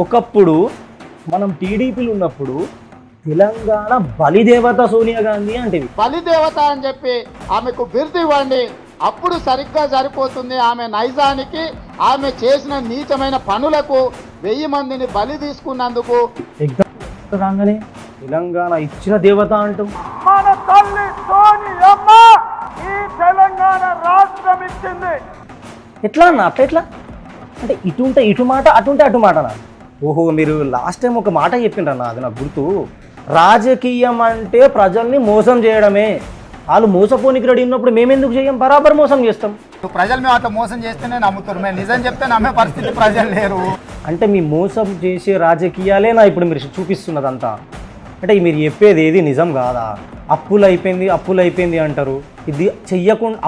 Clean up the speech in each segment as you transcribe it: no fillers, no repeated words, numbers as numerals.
ఒకప్పుడు మనం టీడీపీలు ఉన్నప్పుడు తెలంగాణ బలిదేవత సోనియా గాంధీ అంటేవి. బలిదేవత అని చెప్పి ఆమెకు బిరుదు ఇవ్వండి, అప్పుడు సరిగ్గా సరిపోతుంది. ఆమె నైజానికి, ఆమె చేసిన నీచమైన పనులకు 1000 మందిని బలి తీసుకున్నందుకు ఎగ్జామ్ రాగానే తెలంగాణ ఇచ్చిన దేవత అంటాం. మన తల్లి సోనియమ్మ ఈ తెలంగాణ రాష్ట్రం ఇచ్చింది. ఎట్లా అన్న అట్లా ఎట్లా అంటే ఇటు ఉంటే ఇటు మాట, అటుంటే అటు మాటనా? ఓహో, మీరు లాస్ట్ టైం ఒక మాట చెప్పిండ్రన్న, అది నాకు గుర్తు. రాజకీయం అంటే ప్రజల్ని మోసం చేయడమే. వాళ్ళు మోసపోనికి రెడీ ఉన్నప్పుడు మేమెందుకు చేయం? బరాబర్ మోసం చేస్తాం. ప్రజలు మేము అట్లా మోసం చేస్తేనే నమ్ముతారు, మేము నిజం చెప్తే నమ్మే పరిస్థితి ప్రజలు లేరు. అంటే మీ మోసం చేసే రాజకీయాలేనా ఇప్పుడు మీరు చూపిస్తున్నదంతా? అంటే మీరు చెప్పేది ఏది నిజం కాదా? అప్పులు అయిపోయింది అంటారు. ఇది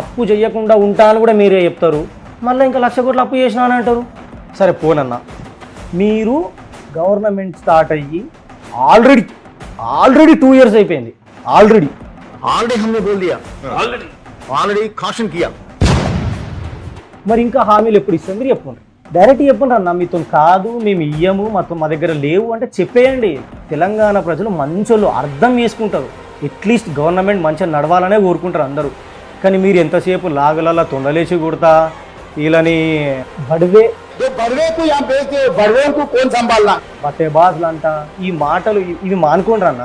అప్పు చెయ్యకుండా ఉంటా అని కూడా మీరే చెప్తారు. మళ్ళీ ఇంకా 1,00,000 కోట్లు అప్పు చేసినా అని అంటారు. సరే పోనన్నా, మీరు గవర్నమెంట్ స్టార్ట్ అయ్యి ఆల్రెడీ 2 years అయిపోయింది. ఆల్రెడీ हमने बोल दिया, ऑलरेडी caution किया. మరి ఇంకా హామీలు ఎప్పుడు ఇస్తాం? మీరు చెప్పండి, డైరెక్ట్ చెప్పండి అన్న. మీతో కాదు, మేము ఇయ్యము, మా దగ్గర లేవు అంటే చెప్పేయండి. తెలంగాణ ప్రజలు మంచోళ్ళు, అర్థం చేసుకుంటారు. అట్లీస్ట్ గవర్నమెంట్ మంచిగా నడవాలనే కోరుకుంటారు అందరూ. కానీ మీరు ఎంతసేపు లాగలలా తొండలేసి కొడతా వీళ్ళని బట్టే బాసులు అంట, ఈ మాటలు ఇవి మానుకోండి అన్న.